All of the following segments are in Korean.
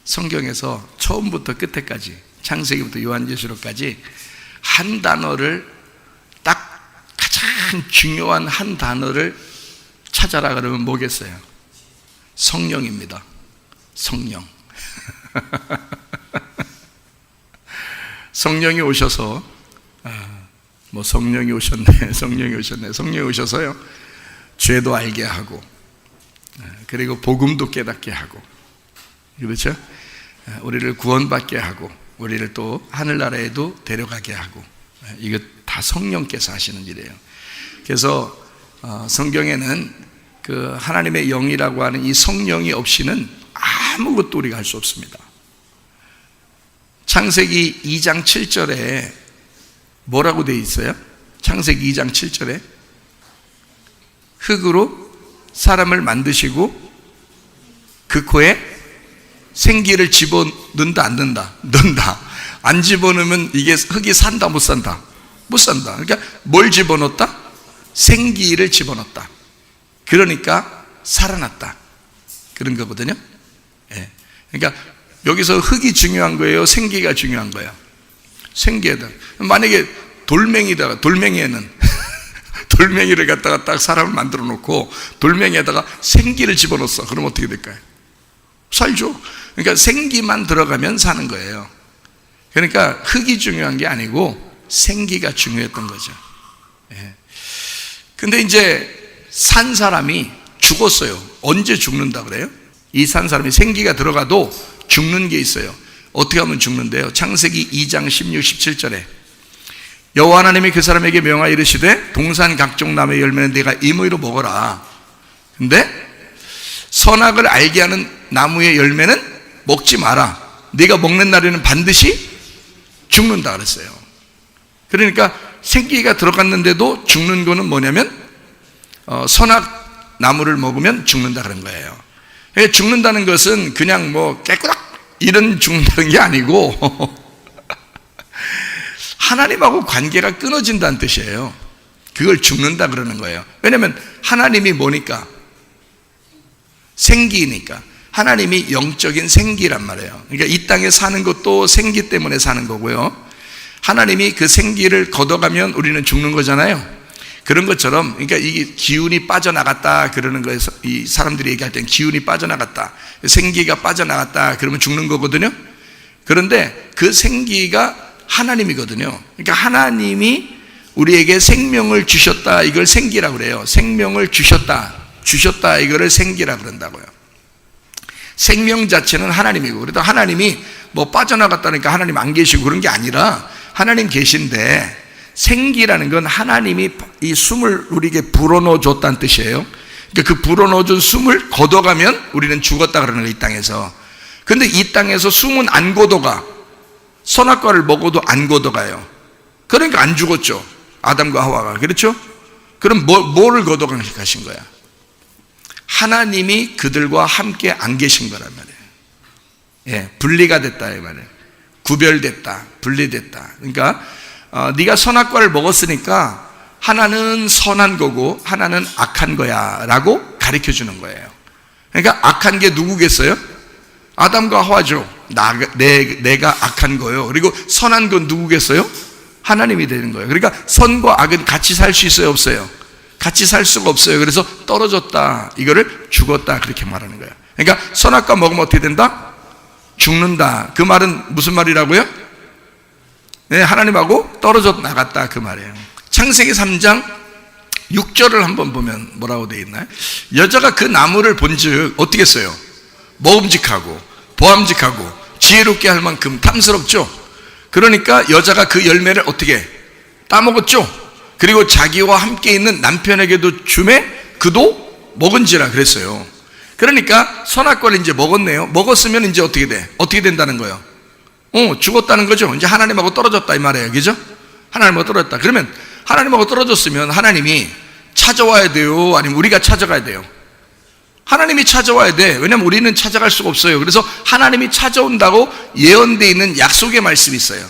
성경에서 처음부터 끝에까지, 창세기부터 요한계시록까지 한 단어를, 딱 가장 중요한 한 단어를 찾아라 그러면 뭐겠어요? 성령입니다. 성령. 성령이 오셔서, 성령이 오셨네, 성령이 오셔서요, 죄도 알게 하고, 그리고 복음도 깨닫게 하고, 그렇죠? 우리를 구원받게 하고, 우리를 또 하늘나라에도 데려가게 하고, 이거 다 성령께서 하시는 일이에요. 그래서 성경에는 그 하나님의 영이라고 하는 이 성령이 없이는 아무것도 우리가 할 수 없습니다. 창세기 2장 7절에 뭐라고 되어 있어요? 창세기 2장 7절에 흙으로 사람을 만드시고 그 코에 생기를 집어넣는다, 안 넣는다? 넣는다. 안 집어넣으면 이게 흙이 산다, 못 산다? 못 산다. 그러니까 뭘 집어넣었다? 생기를 집어넣었다. 그러니까 살아났다, 그런 거거든요. 예. 그러니까 여기서 흙이 중요한 거예요? 생기가 중요한 거예요? 생기에다. 만약에 돌멩이에는 돌멩이를 갖다가 딱 사람을 만들어 놓고 돌멩이에다가 생기를 집어넣었어. 그럼 어떻게 될까요? 살죠. 그러니까 생기만 들어가면 사는 거예요. 그러니까 흙이 중요한 게 아니고 생기가 중요했던 거죠. 예. 근데 이제 산 사람이 죽었어요. 언제 죽는다 그래요? 이 산 사람이 생기가 들어가도 죽는 게 있어요. 어떻게 하면 죽는데요? 창세기 2장 16, 17절에 여호와 하나님이 그 사람에게 명하여 이르시되 동산 각종 나무의 열매는 네가 임의로 먹어라. 근데 선악을 알게 하는 나무의 열매는 먹지 마라. 네가 먹는 날에는 반드시 죽는다 그랬어요. 그러니까 생기가 들어갔는데도 죽는 거는 뭐냐면 선악 나무를 먹으면 죽는다 그런 거예요. 죽는다는 것은 그냥 깨꾸락 이런 죽는다는 게 아니고 하나님하고 관계가 끊어진다는 뜻이에요. 그걸 죽는다 그러는 거예요. 왜냐하면 하나님이 뭐니까? 생기니까. 하나님이 영적인 생기란 말이에요. 그러니까 이 땅에 사는 것도 생기 때문에 사는 거고요, 하나님이 그 생기를 걷어가면 우리는 죽는 거잖아요. 그런 것처럼, 그러니까 이게 기운이 빠져나갔다 그러는 거에서, 이 사람들이 얘기할 땐 기운이 빠져나갔다, 생기가 빠져나갔다 그러면 죽는 거거든요. 그런데 그 생기가 하나님이거든요. 그러니까 하나님이 우리에게 생명을 주셨다, 이걸 생기라고 그래요. 생명을 주셨다 이거를 생기라고 그런다고요. 생명 자체는 하나님이고, 그래도 하나님이 빠져나갔다니까 하나님 안 계시고 그런 게 아니라 하나님 계신데, 생기라는 건 하나님이 이 숨을 우리에게 불어넣어 줬다는 뜻이에요. 그러니까 그 불어넣어 준 숨을 걷어가면 우리는 죽었다 그러는 거예요, 이 땅에서. 근데 이 땅에서 숨은 안 걷어가. 선악과를 먹어도 안 걷어가요. 그러니까 안 죽었죠, 아담과 하와가. 그렇죠? 그럼 뭐를 걷어가신 거야? 하나님이 그들과 함께 안 계신 거란 말이에요. 예, 분리가 됐다 이 말이에요. 구별됐다, 분리됐다. 그러니까 네가 선악과를 먹었으니까 하나는 선한 거고 하나는 악한 거야 라고 가르쳐 주는 거예요. 그러니까 악한 게 누구겠어요? 아담과 하와죠. 내가 악한 거예요. 그리고 선한 건 누구겠어요? 하나님이 되는 거예요. 그러니까 선과 악은 같이 살 수 있어요, 없어요? 같이 살 수가 없어요. 그래서 떨어졌다, 이거를 죽었다 그렇게 말하는 거예요. 그러니까 선악과 먹으면 어떻게 된다? 죽는다. 그 말은 무슨 말이라고요? 네, 하나님하고 떨어져 나갔다 그 말이에요. 창세기 3장 6절을 한번 보면 뭐라고 되어 있나요? 여자가 그 나무를 본즉 어떻게 했어요? 먹음직하고 보암직하고 지혜롭게 할 만큼 탐스럽죠. 그러니까 여자가 그 열매를 어떻게 따먹었죠. 그리고 자기와 함께 있는 남편에게도 주매 그도 먹은지라 그랬어요. 그러니까 선악과를 이제 먹었네요. 먹었으면 이제 어떻게 돼? 어떻게 된다는 거예요? 죽었다는 거죠. 이제 하나님하고 떨어졌다 이 말이에요. 그죠? 하나님하고 떨어졌다. 그러면 하나님하고 떨어졌으면 하나님이 찾아와야 돼요? 아니면 우리가 찾아가야 돼요? 하나님이 찾아와야 돼. 왜냐면 우리는 찾아갈 수가 없어요. 그래서 하나님이 찾아온다고 예언되어 있는 약속의 말씀이 있어요.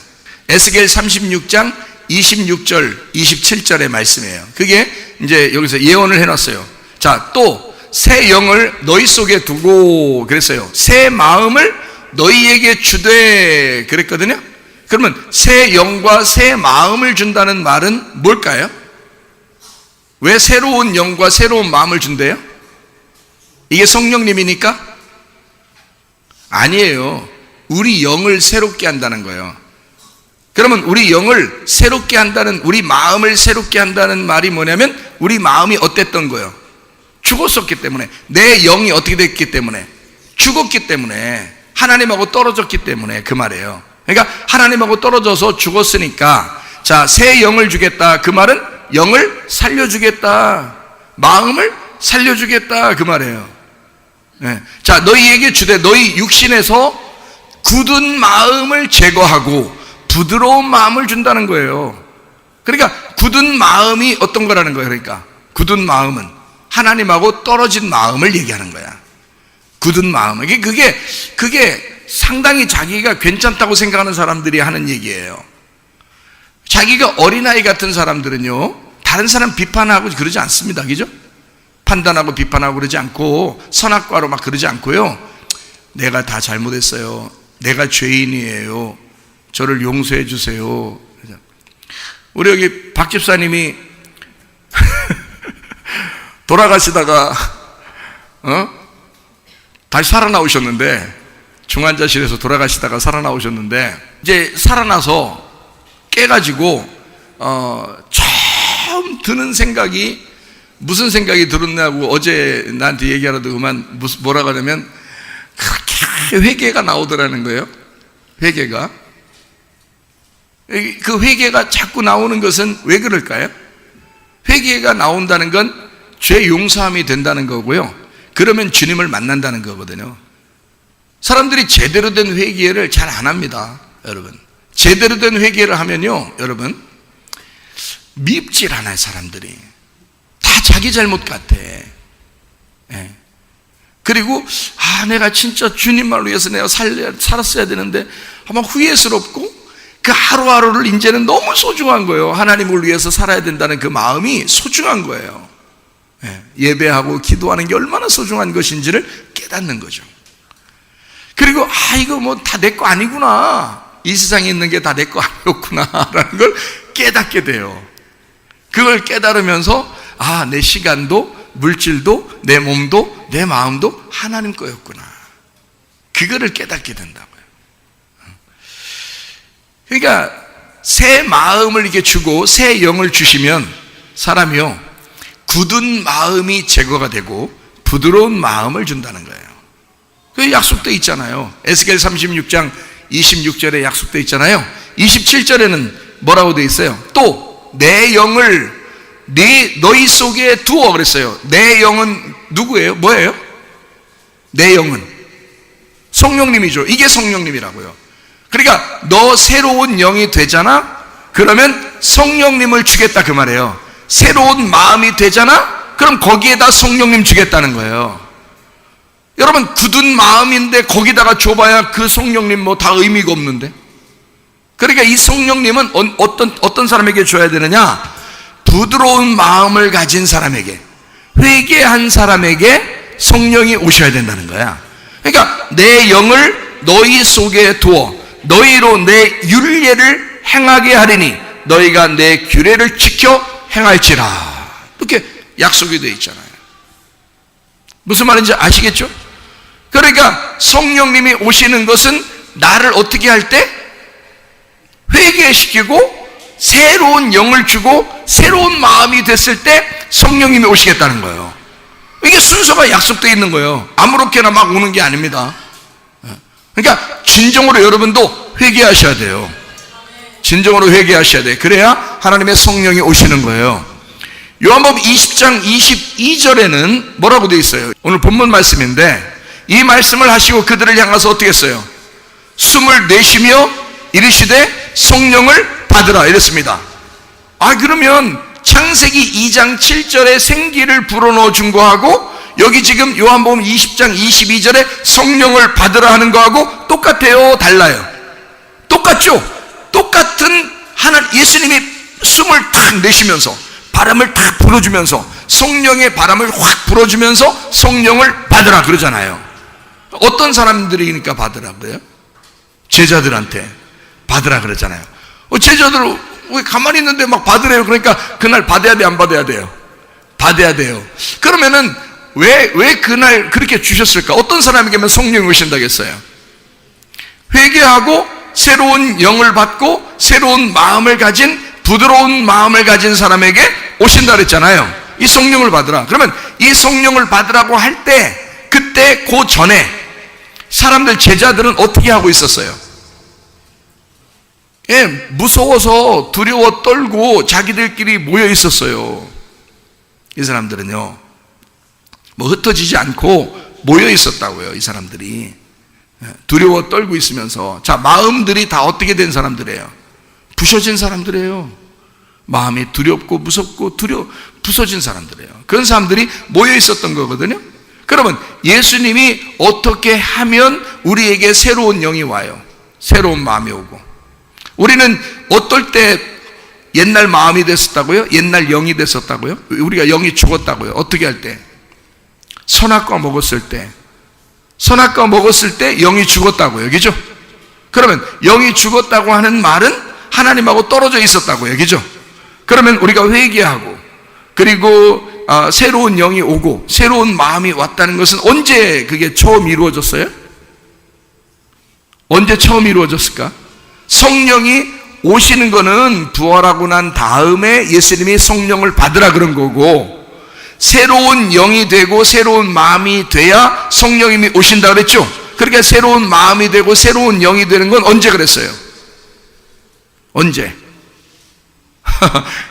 에스겔 36장 26절 27절의 말씀이에요. 그게 이제 여기서 예언을 해놨어요. 자, 또 새 영을 너희 속에 두고 그랬어요. 새 마음을 너희에게 주되 그랬거든요. 그러면 새 영과 새 마음을 준다는 말은 뭘까요? 왜 새로운 영과 새로운 마음을 준대요? 이게 성령님이니까? 아니에요. 우리 영을 새롭게 한다는 거예요. 그러면 우리 영을 새롭게 한다는, 우리 마음을 새롭게 한다는 말이 뭐냐면 우리 마음이 어땠던 거예요? 죽었었기 때문에, 내 영이 어떻게 됐기 때문에, 죽었기 때문에, 하나님하고 떨어졌기 때문에 그 말이에요. 그러니까 하나님하고 떨어져서 죽었으니까 자, 새 영을 주겠다. 그 말은 영을 살려주겠다, 마음을 살려주겠다 그 말이에요. 네. 자, 너희에게 주되 너희 육신에서 굳은 마음을 제거하고 부드러운 마음을 준다는 거예요. 그러니까 굳은 마음이 어떤 거라는 거예요. 그러니까 굳은 마음은 하나님하고 떨어진 마음을 얘기하는 거야. 굳은 마음. 그게 상당히 자기가 괜찮다고 생각하는 사람들이 하는 얘기예요. 자기가 어린아이 같은 사람들은요, 다른 사람 비판하고 그러지 않습니다. 그죠? 판단하고 비판하고 그러지 않고, 선악과로 막 그러지 않고요, 내가 다 잘못했어요, 내가 죄인이에요, 저를 용서해 주세요. 우리 여기 박 집사님이 돌아가시다가 다시 살아나오셨는데, 중환자실에서 돌아가시다가 살아나오셨는데, 이제 살아나서 깨가지고 처음 드는 생각이 무슨 생각이 들었냐고 어제 나한테 얘기하라도 그만 뭐라고 하냐면 그렇게 회개가 나오더라는 거예요. 회개가. 그 회개가 자꾸 나오는 것은 왜 그럴까요? 회개가 나온다는 건 죄 용서함이 된다는 거고요, 그러면 주님을 만난다는 거거든요. 사람들이 제대로 된 회개를 잘 안 합니다. 여러분, 제대로 된 회개를 하면요, 여러분, 밉질 않아요. 사람들이 다 자기 잘못 같아. 예. 그리고 내가 진짜 주님만을 위해서 내가 살았어야 되는데 아마 후회스럽고, 그 하루하루를 이제는 너무 소중한 거예요. 하나님을 위해서 살아야 된다는 그 마음이 소중한 거예요. 예. 예배하고 기도하는 게 얼마나 소중한 것인지를 깨닫는 거죠. 그리고 이거 뭐 다 내 거 아니구나, 이 세상에 있는 게 다 내 거 아니었구나 라는 걸 깨닫게 돼요. 그걸 깨달으면서 내 시간도 물질도 내 몸도 내 마음도 하나님 거였구나, 그거를 깨닫게 된다고요. 그러니까 새 마음을 이렇게 주고 새 영을 주시면 사람이요, 굳은 마음이 제거가 되고 부드러운 마음을 준다는 거예요. 그 약속되어 있잖아요. 에스겔 36장 26절에 약속되어 있잖아요. 27절에는 뭐라고 되어 있어요? 또 내 영을 너희 속에 두어 그랬어요. 내 영은 누구예요? 뭐예요? 내 영은 성령님이죠. 이게 성령님이라고요. 그러니까 너 새로운 영이 되잖아? 그러면 성령님을 주겠다 그 말이에요. 새로운 마음이 되잖아? 그럼 거기에다 성령님 주겠다는 거예요. 여러분, 굳은 마음인데 거기다가 줘봐야 그 성령님 뭐 다 의미가 없는데. 그러니까 이 성령님은 어떤 사람에게 줘야 되느냐? 부드러운 마음을 가진 사람에게, 회개한 사람에게 성령이 오셔야 된다는 거야. 그러니까 내 영을 너희 속에 두어 너희로 내 율례를 행하게 하리니 너희가 내 규례를 지켜 행할지라, 이렇게 약속이 되어 있잖아요. 무슨 말인지 아시겠죠? 그러니까 성령님이 오시는 것은 나를 어떻게 할 때? 회개시키고 새로운 영을 주고 새로운 마음이 됐을 때 성령님이 오시겠다는 거예요. 이게 순서가 약속되어 있는 거예요. 아무렇게나 막 오는 게 아닙니다. 그러니까 진정으로 여러분도 회개하셔야 돼요. 진정으로 회개하셔야 돼요. 그래야 하나님의 성령이 오시는 거예요. 요한복음 20장 22절에는 뭐라고 되어 있어요? 오늘 본문 말씀인데, 이 말씀을 하시고 그들을 향해서 어떻게 했어요? 숨을 내쉬며 이르시되 성령을 받으라 이랬습니다. 그러면 창세기 2장 7절에 생기를 불어넣어 준 거하고 여기 지금 요한복음 20장 22절에 성령을 받으라 하는 거하고 똑같아요? 달라요? 똑같죠? 똑같은 예수님이 숨을 탁 내쉬면서 바람을 탁 불어주면서 성령의 바람을 확 불어주면서 성령을 받으라 그러잖아요. 어떤 사람들이니까 받으라고요? 제자들한테 받으라 그러잖아요. 제자들 왜 가만히 있는데 막 받으래요? 그러니까 그날 받아야 돼, 안 받아야 돼요? 받아야 돼요. 그러면은 왜 그날 그렇게 주셨을까? 어떤 사람에게만 성령이 오신다겠어요? 회개하고 새로운 영을 받고 새로운 마음을 가진, 부드러운 마음을 가진 사람에게 오신다 그랬잖아요. 이 성령을 받으라. 그러면 이 성령을 받으라고 할 때, 그때 그 전에 사람들, 제자들은 어떻게 하고 있었어요? 무서워서 두려워 떨고 자기들끼리 모여 있었어요. 이 사람들은요, 흩어지지 않고 모여 있었다고요. 이 사람들이 두려워 떨고 있으면서, 자, 마음들이 다 어떻게 된 사람들이에요? 부서진 사람들이에요. 마음이 두렵고 무섭고 부서진 사람들이에요. 그런 사람들이 모여 있었던 거거든요. 그러면 예수님이 어떻게 하면 우리에게 새로운 영이 와요? 새로운 마음이 오고. 우리는 어떨 때 옛날 마음이 됐었다고요? 옛날 영이 됐었다고요? 우리가 영이 죽었다고요? 어떻게 할 때? 선악과 먹었을 때. 선악과 먹었을 때 영이 죽었다고요. 그죠? 그러면 영이 죽었다고 하는 말은 하나님하고 떨어져 있었다고요. 그죠? 그러면 우리가 회개하고, 그리고 새로운 영이 오고 새로운 마음이 왔다는 것은 언제 그게 처음 이루어졌어요? 언제 처음 이루어졌을까? 성령이 오시는 거는 부활하고 난 다음에 예수님이 성령을 받으라 그런 거고, 새로운 영이 되고 새로운 마음이 돼야 성령님이 오신다 그랬죠? 그러니까 새로운 마음이 되고 새로운 영이 되는 건 언제 그랬어요? 언제?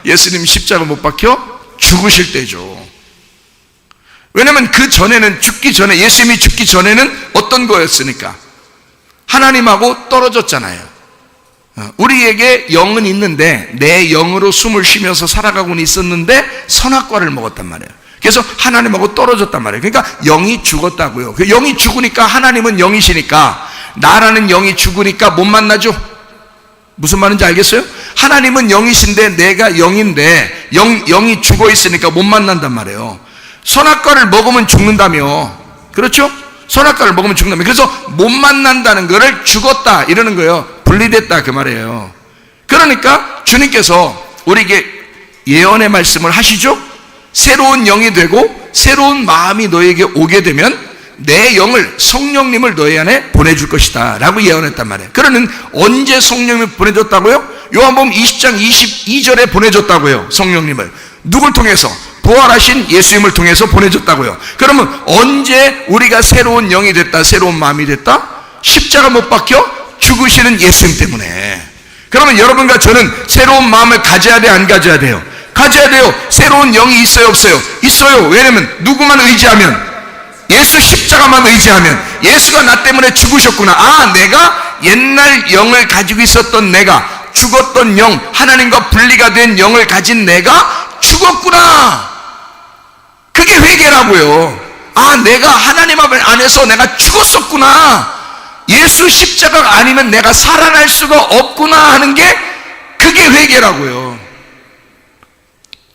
예수님 십자가 못 박혀 죽으실 때죠. 왜냐하면 그 전에는, 죽기 전에, 예수님이 죽기 전에는 어떤 거였으니까? 하나님하고 떨어졌잖아요. 우리에게 영은 있는데 내 영으로 숨을 쉬면서 살아가고는 있었는데 선악과를 먹었단 말이에요. 그래서 하나님하고 떨어졌단 말이에요. 그러니까 영이 죽었다고요. 그 영이 죽으니까, 하나님은 영이시니까 나라는 영이 죽으니까 못 만나죠. 무슨 말인지 알겠어요? 하나님은 영이신데 내가 영인데 영이 죽어 있으니까 못 만난단 말이에요. 선악과를 먹으면 죽는다며. 그렇죠? 선악과를 먹으면 죽는다며. 그래서 못 만난다는 거를 죽었다 이러는 거예요. 분리됐다 그 말이에요. 그러니까 주님께서 우리에게 예언의 말씀을 하시죠. 새로운 영이 되고 새로운 마음이 너에게 오게 되면 내 영을, 성령님을 너희 안에 보내줄 것이다 라고 예언했단 말이에요. 그러는 언제 성령님을 보내줬다고요? 요한복음 20장 22절에 보내줬다고요. 성령님을 누굴 통해서? 부활하신 예수님을 통해서 보내줬다고요. 그러면 언제 우리가 새로운 영이 됐다, 새로운 마음이 됐다? 십자가 못 박혀 죽으시는 예수님 때문에. 그러면 여러분과 저는 새로운 마음을 가져야 돼, 안 가져야 돼요? 가져야 돼요. 새로운 영이 있어요, 없어요? 있어요. 왜냐면 누구만 의지하면? 예수 십자가만 의지하면. 예수가 나 때문에 죽으셨구나. 아, 내가 옛날 영을 가지고 있었던 내가, 죽었던 영, 하나님과 분리가 된 영을 가진 내가 죽었구나. 그게 회개라고요. 아, 내가 하나님 안에서 내가 죽었었구나. 예수 십자가가 아니면 내가 살아날 수가 없구나 하는 게, 그게 회개라고요.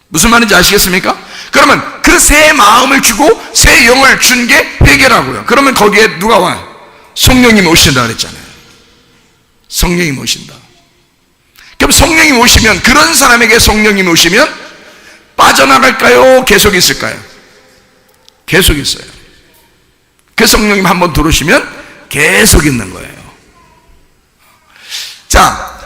무슨 말인지 아시겠습니까? 그러면 그 새 마음을 주고 새 영을 준 게 회개라고요. 그러면 거기에 누가 와요? 성령님이 오신다 그랬잖아요. 성령님이 오신다. 그럼 성령님이 오시면, 그런 사람에게 성령님이 오시면 빠져나갈까요? 계속 있을까요? 계속 있어요. 그 성령님 한번 들어오시면 계속 있는 거예요. 자,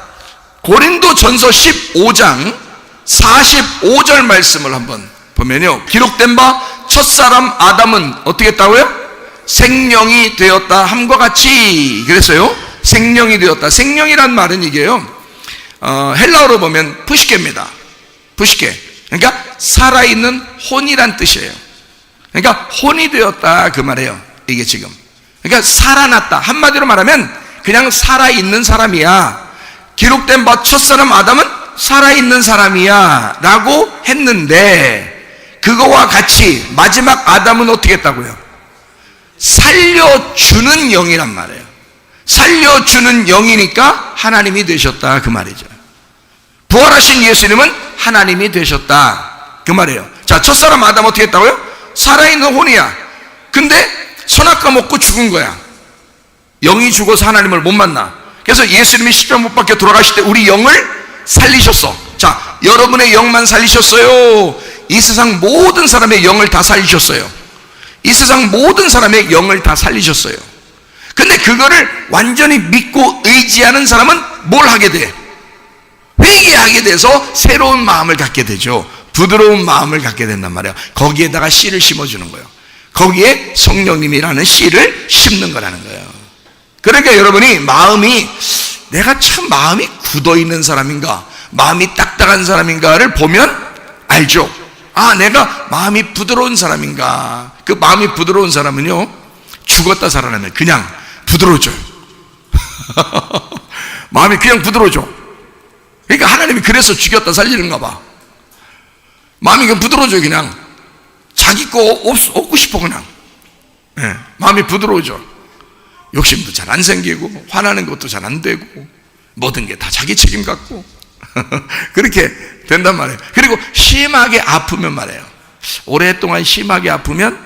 고린도전서 15장 45절 말씀을 한번 보면요, 기록된 바 첫사람 아담은 어떻게 했다고요? 생령이 되었다 함과 같이. 그랬어요. 생령이 되었다. 생령이란 말은 이게요, 헬라어로 보면 푸시케입니다. 푸시케. 그러니까 살아있는 혼이란 뜻이에요. 그러니까 혼이 되었다 그 말이에요. 이게 지금. 그러니까 살아났다. 한마디로 말하면 그냥 살아있는 사람이야. 기록된 바 첫사람 아담은 살아있는 사람이야 라고 했는데, 그거와 같이 마지막 아담은 어떻게 했다고요? 살려주는 영이란 말이에요. 살려주는 영이니까 하나님이 되셨다 그 말이죠. 부활하신 예수님은 하나님이 되셨다 그 말이에요. 자, 첫사람 아담 어떻게 했다고요? 살아있는 혼이야. 근데 선악과 먹고 죽은 거야. 영이 죽어서 하나님을 못 만나. 그래서 예수님이 십자가 못 박혀 돌아가실 때 우리 영을 살리셨어. 자, 여러분의 영만 살리셨어요? 이 세상 모든 사람의 영을 다 살리셨어요. 이 세상 모든 사람의 영을 다 살리셨어요. 근데 그거를 완전히 믿고 의지하는 사람은 뭘 하게 돼? 회개하게 돼서 새로운 마음을 갖게 되죠. 부드러운 마음을 갖게 된단 말이에요. 거기에다가 씨를 심어주는 거예요. 거기에 성령님이라는 씨를 심는 거라는 거예요. 그러니까 여러분이 마음이, 내가 참 마음이 굳어있는 사람인가, 마음이 딱딱한 사람인가를 보면 알죠. 아, 내가 마음이 부드러운 사람인가. 그 마음이 부드러운 사람은요, 죽었다 살아나면 그냥 부드러워져요. 마음이 그냥 부드러워져. 그러니까 하나님이 그래서 죽였다 살리는가 봐. 마음이 그냥 부드러워져. 그냥 자기 거 얻고 싶어. 그냥 마음이 부드러워져. 욕심도 잘 안 생기고 화나는 것도 잘 안 되고 모든 게 다 자기 책임 같고 그렇게 된단 말이에요. 그리고 심하게 아프면 말이에요, 오랫동안 심하게 아프면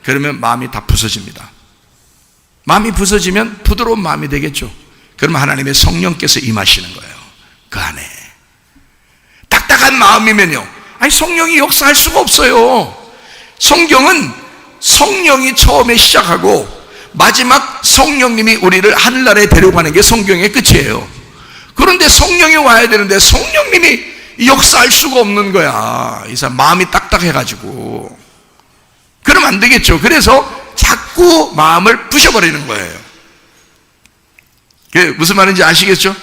그러면 마음이 다 부서집니다. 마음이 부서지면 부드러운 마음이 되겠죠. 그러면 하나님의 성령께서 임하시는 거예요. 그 안에 딱딱한 마음이면요, 아니 성령이 역사할 수가 없어요. 성경은 성령이 처음에 시작하고 마지막 성령님이 우리를 하늘나라에 데려가는 게 성경의 끝이에요. 그런데 성령이 와야 되는데 성령님이 역사할 수가 없는 거야. 이 사람 마음이 딱딱해가지고. 그러면 안 되겠죠. 그래서 자꾸 마음을 부셔버리는 거예요. 그게 무슨 말인지 아시겠죠?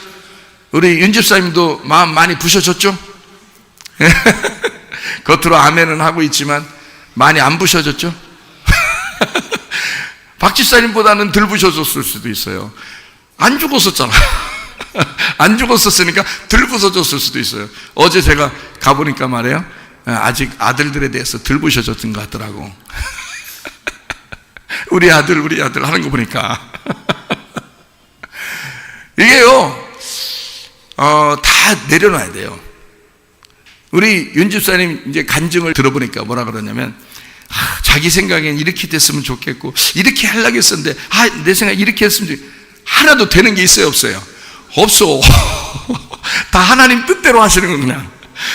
우리 윤 집사님도 마음 많이 부셔졌죠? 겉으로 아멘은 하고 있지만 많이 안 부셔졌죠? 박 집사님보다는 덜 부셔졌을 수도 있어요. 안 죽었었잖아. 안 죽었었으니까 덜 부서졌을 수도 있어요. 어제 제가 가보니까 말이에요, 아직 아들들에 대해서 덜 부셔졌던 것 같더라고. 우리 아들 하는 거 보니까. 이게요, 다 내려놔야 돼요. 우리 윤 집사님 이제 간증을 들어보니까 뭐라 그러냐면, 자기 생각엔 이렇게 됐으면 좋겠고 이렇게 하려고 했었는데 내 생각에 이렇게 했으면 좋겠고. 하나도 되는 게 있어요, 없어요? 없어. 다 하나님 뜻대로 하시는 거. 그냥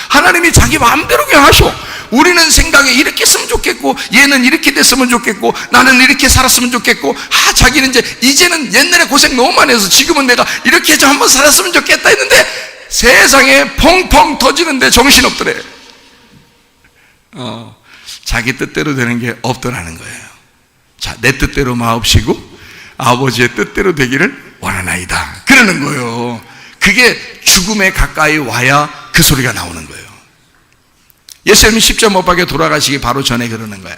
하나님이 자기 마음대로 그냥 하셔. 우리는 생각에 이렇게 했으면 좋겠고 얘는 이렇게 됐으면 좋겠고 나는 이렇게 살았으면 좋겠고, 자기는 이제는 옛날에 고생 너무 많이 해서 지금은 내가 이렇게 좀 한번 살았으면 좋겠다 했는데 세상에 펑펑 터지는데 정신없더래. 자기 뜻대로 되는 게 없더라는 거예요. 자, 내 뜻대로 마옵시고 아버지의 뜻대로 되기를 원하나이다, 그러는 거예요. 그게 죽음에 가까이 와야 그 소리가 나오는 거예요. 예수님이 십자가 못 박혀 돌아가시기 바로 전에 그러는 거예요.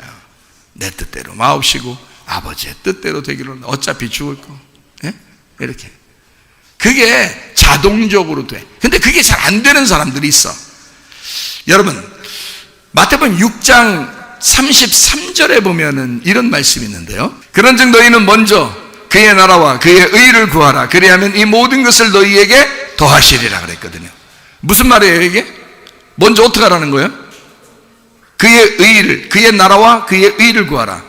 내 뜻대로 마옵시고 아버지의 뜻대로 되기를, 어차피 죽을 거. 이렇게. 그게 자동적으로 돼. 근데 그게 잘 안 되는 사람들이 있어. 여러분, 마태복음 6장 33절에 보면은 이런 말씀이 있는데요. 그런즉 너희는 먼저 그의 나라와 그의 의를 구하라. 그리하면 이 모든 것을 너희에게 더하시리라 그랬거든요. 무슨 말이에요 이게? 먼저 어떻게 하라는 거예요? 그의 의를, 그의 나라와 그의 의를 구하라.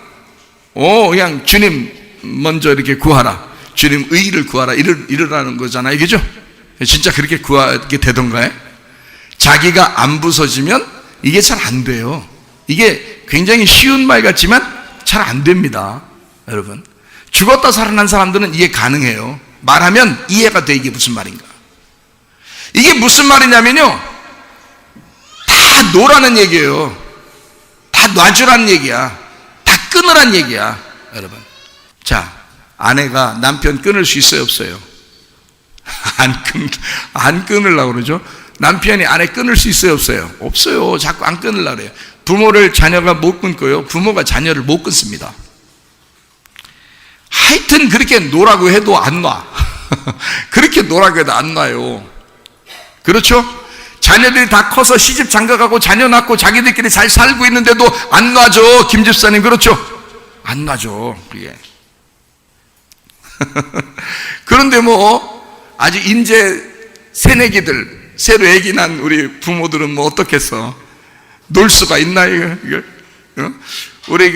그냥 주님 먼저 이렇게 구하라, 주님 의를 구하라, 이러라는 거잖아요. 그죠? 진짜 그렇게 구하게 되던가요? 자기가 안 부서지면 이게 잘 안 돼요. 이게 굉장히 쉬운 말 같지만 잘 안 됩니다. 여러분, 죽었다 살아난 사람들은 이해 가능해요. 말하면 이해가 돼. 이게 무슨 말인가. 이게 무슨 말이냐면요, 다 놓으라는 얘기예요. 다 놔주라는 얘기야. 다 끊으라는 얘기야. 여러분, 자, 아내가 남편 끊을 수 있어요, 없어요? 안 끊으려고 그러죠. 남편이 아내 끊을 수 있어요, 없어요? 없어요. 자꾸 안 끊으려고 그래요. 부모를 자녀가 못 끊고요, 부모가 자녀를 못 끊습니다. 하여튼 그렇게 놓으라고 해도 안 놔. 그렇게 놓으라고 해도 안 놔요. 그렇죠? 자녀들이 다 커서 시집 장가가고 자녀 낳고 자기들끼리 잘 살고 있는데도 안 놔줘. 김 집사님, 그렇죠? 안 놔줘. 그게. 그런데 아직 인제 새내기들, 새로 애기 난 우리 부모들은 어떻겠어? 놀 수가 있나, 이걸? 우리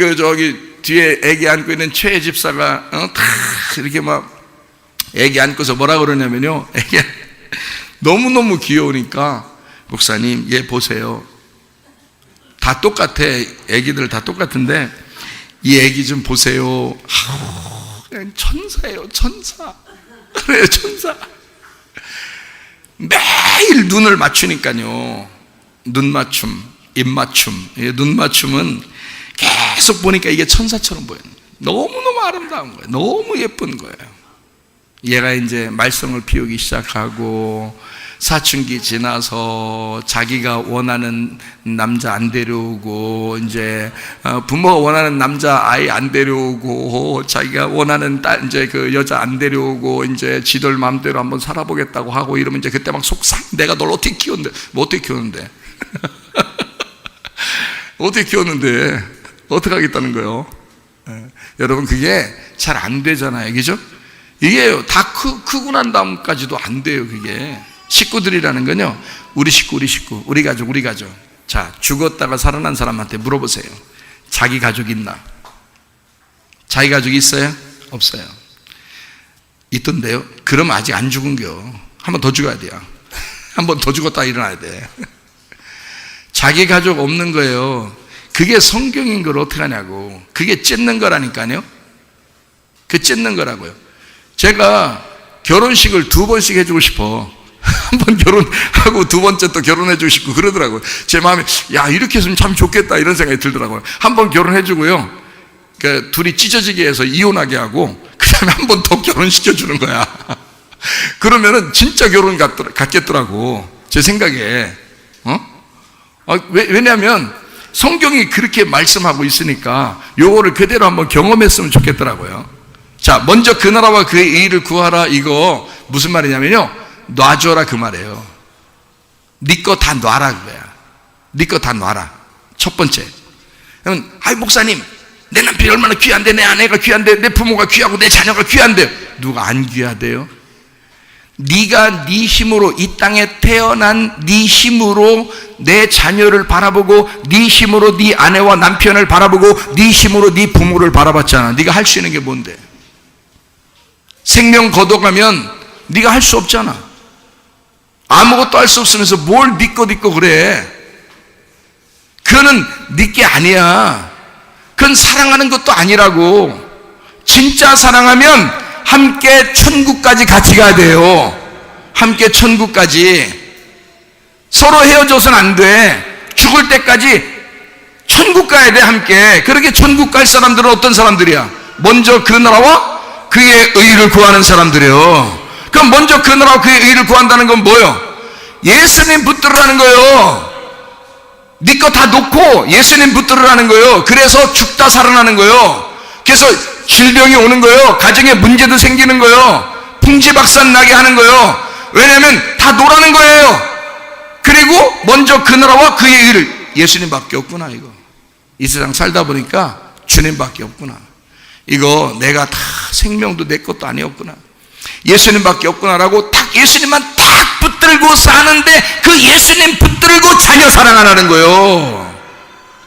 뒤에 애기 안고 있는 최 집사가 다 이렇게 막 애기 안고서 뭐라 그러냐면요, 애기 너무너무 귀여우니까 목사님 얘 보세요, 다 똑같아, 애기들 다 똑같은데 이 애기 좀 보세요. 그냥 천사예요, 천사. 그래요, 천사. 매일 눈을 맞추니까요, 눈 맞춤, 입 맞춤. 눈 맞춤은 계속 보니까 이게 천사처럼 보여요. 너무너무 아름다운 거예요. 너무 예쁜 거예요. 얘가 이제 말썽을 피우기 시작하고 사춘기 지나서 자기가 원하는 남자 안 데려오고, 이제 부모가 원하는 남자 아이 안 데려오고, 자기가 원하는 딸 이제 그 여자 안 데려오고, 이제 지들 마음대로 한번 살아보겠다고 하고 이러면 이제 그때 막 속상, 내가 널 어떻게 키웠는데, 뭐 어떻게 키웠는데 어떻게 키웠는데 어떻게 하겠다는 거예요? 여러분, 그게 잘 안 되잖아요, 그죠? 이게 다 크고 난 다음까지도 안 돼요. 그게 식구들이라는 건요, 우리 식구, 우리 가족. 자, 죽었다가 살아난 사람한테 물어보세요. 자기 가족 있나? 자기 가족이 있어요? 없어요? 있던데요? 그럼 아직 안 죽은겨. 한 번 더 죽어야 돼요. 한 번 더 죽었다 일어나야 돼. 자기 가족 없는 거예요. 그게 성경인 걸 어떻게 하냐고. 그게 찢는 거라니까요. 그 찢는 거라고요. 제가 결혼식을 2번씩 해주고 싶어. 한 번 결혼하고 2번째 또 결혼해주고 싶고 그러더라고요. 제 마음에, 야, 이렇게 했으면 참 좋겠다 이런 생각이 들더라고요. 한 번 결혼해주고요, 그 둘이 찢어지게 해서 이혼하게 하고, 그 다음에 한 번 더 결혼시켜주는 거야. 그러면은 진짜 결혼 같겠더라고, 제 생각에. 왜냐하면 성경이 그렇게 말씀하고 있으니까 요거를 그대로 한번 경험했으면 좋겠더라고요. 자, 먼저 그 나라와 그의 의의를 구하라. 이거 무슨 말이냐면요, 놔줘라 그 말이에요. 네 거 다 놔라 그거야. 네 거 다 놔라. 첫 번째. 아이 목사님, 내 남편이 얼마나 귀한데, 내 아내가 귀한데, 내 부모가 귀하고 내 자녀가 귀한데. 누가 안 귀하대요? 네가 네 힘으로, 이 땅에 태어난 네 힘으로 내 자녀를 바라보고, 네 힘으로 네 아내와 남편을 바라보고, 네 힘으로 네 부모를 바라봤잖아. 네가 할 수 있는 게 뭔데? 생명 걷어가면 네가 할 수 없잖아. 아무것도 할 수 없으면서 뭘 네 거 그래. 그거는 네 게 아니야. 그건 사랑하는 것도 아니라고. 진짜 사랑하면 함께 천국까지 같이 가야 돼요. 함께 천국까지. 서로 헤어져서는 안 돼. 죽을 때까지 천국 가야 돼, 함께. 그렇게 천국 갈 사람들은 어떤 사람들이야? 먼저 그 나라와 그의 의를 구하는 사람들이요. 그럼 먼저 그 나라와 그의 의를 구한다는 건 뭐예요? 예수님 붙들으라는 거예요. 네 거 다 놓고 예수님 붙들으라는 거예요. 그래서 죽다 살아나는 거예요. 그래서 질병이 오는 거예요. 가정에 문제도 생기는 거예요. 풍지박산 나게 하는 거예요. 왜냐하면 다 놓으라는 거예요. 그리고 먼저 그 나라와 그의 의를. 예수님밖에 없구나. 이거 이 세상 살다 보니까 주님밖에 없구나. 이거 내가 다 생명도 내 것도 아니었구나, 예수님밖에 없구나라고 딱 예수님만 딱 붙들고 사는데, 그 예수님 붙들고 자녀 사랑하라는 거예요.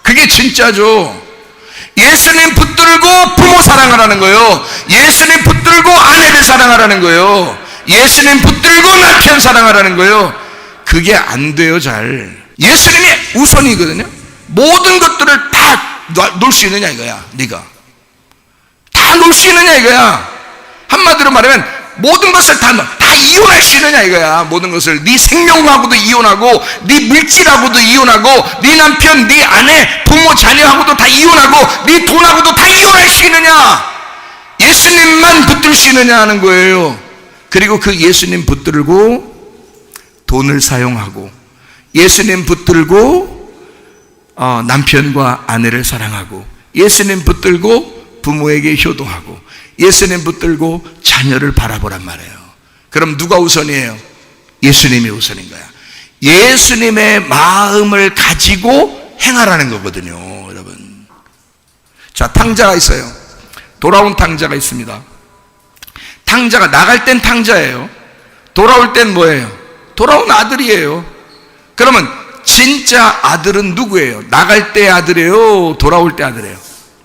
그게 진짜죠. 예수님 붙들고 부모 사랑하라는 거예요. 예수님 붙들고 아내를 사랑하라는 거예요. 예수님 붙들고 남편 사랑하라는 거예요. 그게 안 돼요, 잘. 예수님이 우선이거든요. 모든 것들을 다 놓을 수 있느냐 이거야. 네가 다 놓을 수 있느냐 이거야. 한마디로 말하면 모든 것을 다 이혼할 수 있느냐 이거야. 모든 것을. 네 생명하고도 이혼하고, 네 물질하고도 이혼하고, 네 남편, 네 아내, 부모, 자녀하고도 다 이혼하고, 네 돈하고도 다 이혼할 수 있느냐. 예수님만 붙들 수 있느냐 하는 거예요. 그리고 그 예수님 붙들고 돈을 사용하고, 예수님 붙들고 남편과 아내를 사랑하고, 예수님 붙들고 부모에게 효도하고, 예수님 붙들고 자녀를 바라보란 말이에요. 그럼 누가 우선이에요? 예수님이 우선인 거야. 예수님의 마음을 가지고 행하라는 거거든요, 여러분. 자, 탕자가 있어요. 돌아온 탕자가 있습니다. 탕자가 나갈 땐 탕자예요. 돌아올 땐 뭐예요? 돌아온 아들이에요. 그러면 진짜 아들은 누구예요? 나갈 때 아들이에요? 돌아올 때 아들이에요?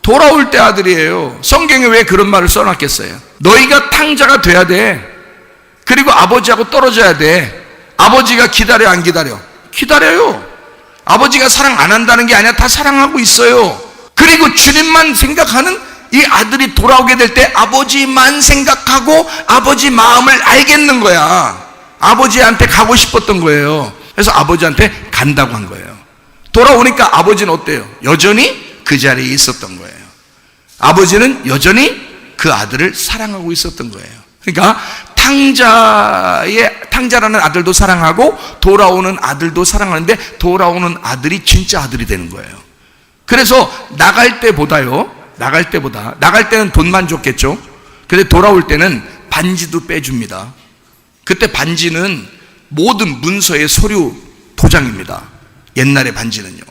돌아올 때 아들이에요. 성경에 왜 그런 말을 써놨겠어요? 너희가 탕자가 돼야 돼. 그리고 아버지하고 떨어져야 돼. 아버지가 기다려 안 기다려? 기다려요. 아버지가 사랑 안 한다는 게 아니라 다 사랑하고 있어요. 그리고 주님만 생각하는 이 아들이 돌아오게 될 때 아버지만 생각하고 아버지 마음을 알겠는 거야. 아버지한테 가고 싶었던 거예요. 그래서 아버지한테 간다고 한 거예요. 돌아오니까 아버지는 어때요? 여전히 그 자리에 있었던 거예요. 아버지는 여전히 그 아들을 사랑하고 있었던 거예요. 그러니까 탕자라는 아들도 사랑하고 돌아오는 아들도 사랑하는데 돌아오는 아들이 진짜 아들이 되는 거예요. 그래서 나갈 때는 돈만 줬겠죠. 근데 돌아올 때는 반지도 빼줍니다. 그때 반지는 모든 문서의 서류 도장입니다. 옛날의 반지는요.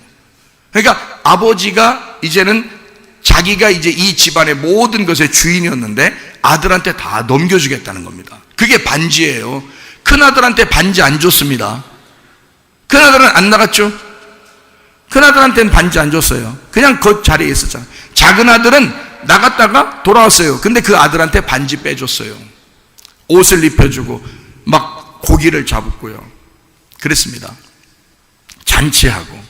그러니까 아버지가 이제는 자기가 이제 이 집안의 모든 것의 주인이었는데 아들한테 다 넘겨주겠다는 겁니다. 그게 반지예요. 큰아들한테 반지 안 줬습니다. 큰아들은 안 나갔죠. 큰아들한테는 반지 안 줬어요. 그냥 그 자리에 있었잖아요. 작은아들은 나갔다가 돌아왔어요. 근데 그 아들한테 반지 빼줬어요. 옷을 입혀주고 막 고기를 잡았고요. 그랬습니다. 잔치하고.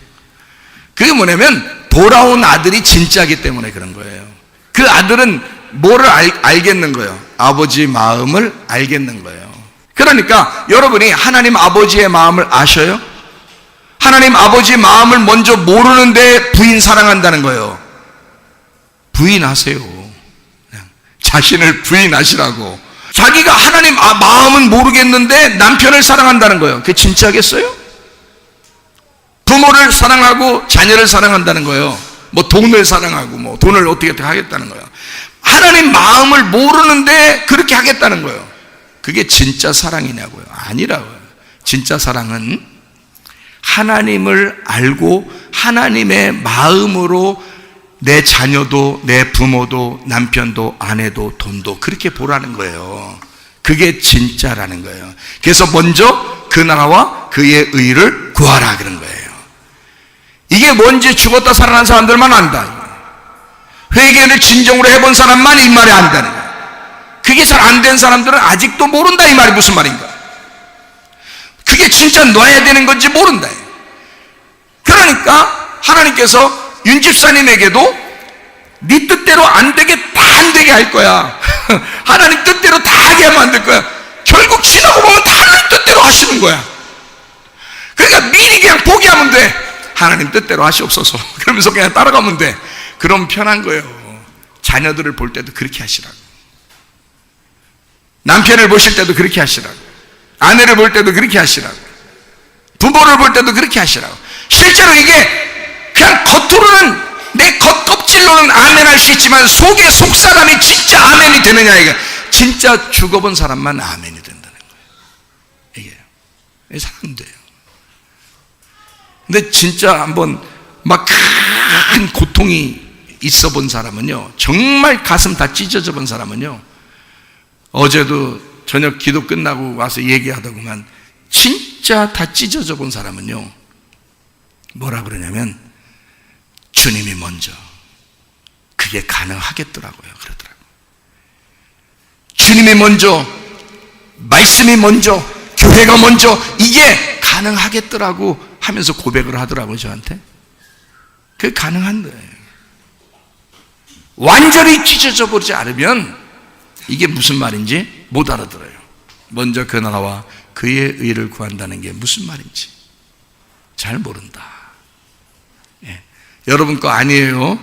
그게 뭐냐면 돌아온 아들이 진짜기 때문에 그런 거예요. 그 아들은 뭐를 알겠는 거예요? 아버지 마음을 알겠는 거예요. 그러니까 여러분이 하나님 아버지의 마음을 아셔요? 하나님 아버지 마음을 먼저 모르는데 부인 사랑한다는 거예요. 부인하세요. 그냥 자신을 부인하시라고. 자기가 하나님 마음은 모르겠는데 남편을 사랑한다는 거예요. 그게 진짜겠어요? 부모를 사랑하고 자녀를 사랑한다는 거예요. 뭐 돈을 사랑하고 뭐 돈을 어떻게 하겠다는 거예요. 하나님 마음을 모르는데 그렇게 하겠다는 거예요. 그게 진짜 사랑이냐고요? 아니라고요. 진짜 사랑은 하나님을 알고 하나님의 마음으로 내 자녀도 내 부모도 남편도 아내도 돈도 그렇게 보라는 거예요. 그게 진짜라는 거예요. 그래서 먼저 그 나라와 그의 의를 구하라 그런 거예요. 이게 뭔지 죽었다 살아난 사람들만 안다. 회개를 진정으로 해본 사람만 이 말이 안다는 거예요. 그게 잘 안 된 사람들은 아직도 모른다 이 말이 무슨 말인가. 그게 진짜 놔야 되는 건지 모른다. 그러니까 하나님께서 윤 집사님에게도 네 뜻대로 안 되게 다 안 되게 할 거야. 하나님 뜻대로 다 하게 하면 안 될 거야. 결국 지나고 보면 다 하나님 뜻대로 하시는 거야. 그러니까 미리 그냥 포기하면 돼. 하나님 뜻대로 하시옵소서. 그러면서 그냥 따라가면 돼. 그럼 편한 거예요. 자녀들을 볼 때도 그렇게 하시라고. 남편을 보실 때도 그렇게 하시라고. 아내를 볼 때도 그렇게 하시라고. 부모를 볼 때도 그렇게 하시라고. 실제로 이게 그냥 겉으로는 내 겉껍질로는 아멘 할 수 있지만 속에 속사람이 진짜 아멘이 되느냐 이게. 진짜 죽어본 사람만 아멘이 된다는 거예요. 이게 사람 돼요. 근데 진짜 한번 막 큰 고통이 있어 본 사람은요, 정말 가슴 다 찢어져 본 사람은요, 어제도 저녁 기도 끝나고 와서 얘기하더구만, 진짜 다 찢어져 본 사람은요, 뭐라 그러냐면 주님이 먼저 그게 가능하겠더라고요. 그러더라고요. 주님이 먼저, 말씀이 먼저, 교회가 먼저 이게 가능하겠더라고 하면서 고백을 하더라고요. 저한테. 그게 가능한 거예요. 완전히 찢어져 버리지 않으면 이게 무슨 말인지 못 알아들어요. 먼저 그 나라와 그의 의를 구한다는 게 무슨 말인지 잘 모른다. 예. 여러분 거 아니에요.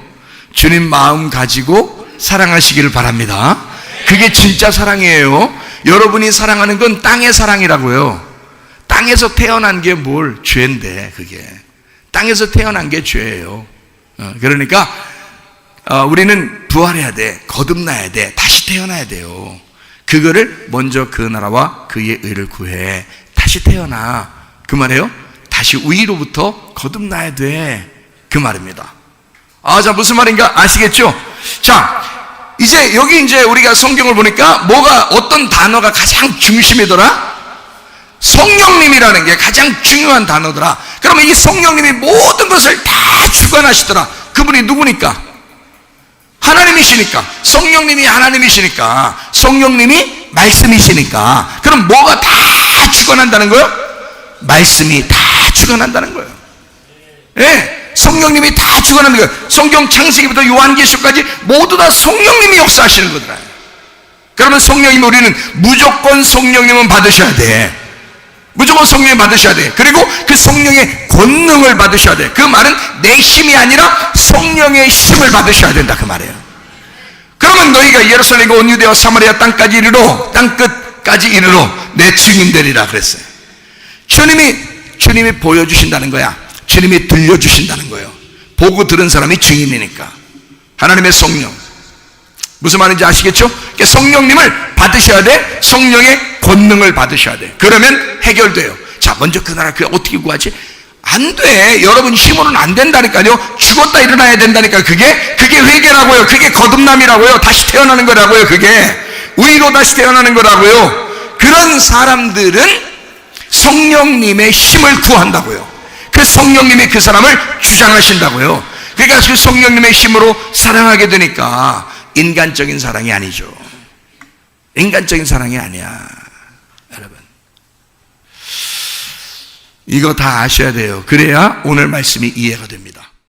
주님 마음 가지고 사랑하시기를 바랍니다. 그게 진짜 사랑이에요. 여러분이 사랑하는 건 땅의 사랑이라고요. 땅에서 태어난 게 뭘 죄인데, 그게 땅에서 태어난 게 죄예요. 그러니까 우리는 부활해야 돼, 거듭나야 돼, 다시 태어나야 돼요. 그거를 먼저 그 나라와 그의 의를 구해. 다시 태어나, 그 말이에요. 다시 위로부터 거듭나야 돼, 그 말입니다. 자, 무슨 말인가 아시겠죠? 자, 이제 여기 이제 우리가 성경을 보니까 뭐가, 어떤 단어가 가장 중심이더라? 성령님이라는 게 가장 중요한 단어더라. 그러면 이 성령님이 모든 것을 다 주관하시더라. 그분이 누구니까? 하나님이시니까, 성령님이 하나님이시니까, 성령님이 말씀이시니까, 그럼 뭐가 다 주관한다는 거예요? 말씀이 다 주관한다는 거예요. 예, 성령님이 다 주관하는 거예요. 성경 창세기부터 요한계시록까지 모두 다 성령님이 역사하시는 거더라. 그러면 성령님, 우리는 무조건 성령님은 받으셔야 돼. 무조건 성령님 받으셔야 돼. 그리고 그 성령의 권능을 받으셔야 돼. 그 말은 내 힘이 아니라 성령의 힘을 받으셔야 된다, 그 말이에요. 그러면 너희가 예루살렘과 온 유대와 사마리아 땅까지 이르러, 땅끝까지 이르러 내 증인되리라 그랬어요. 주님이 보여주신다는 거야. 주님이 들려주신다는 거예요. 보고 들은 사람이 증인이니까. 하나님의 성령, 무슨 말인지 아시겠죠? 성령님을 받으셔야 돼. 성령의 권능을 받으셔야 돼. 그러면 해결돼요. 자, 먼저 그 나라 그 어떻게 구하지? 안 돼. 여러분 힘으로는 안 된다니까요. 죽었다 일어나야 된다니까. 그게 회개라고요. 그게 거듭남이라고요. 다시 태어나는 거라고요. 그게 의로 다시 태어나는 거라고요. 그런 사람들은 성령님의 힘을 구한다고요. 그 성령님이 그 사람을 주장하신다고요. 그러니까 그 성령님의 힘으로 사랑하게 되니까 인간적인 사랑이 아니죠. 인간적인 사랑이 아니야. 여러분, 이거 다 아셔야 돼요. 그래야 오늘 말씀이 이해가 됩니다.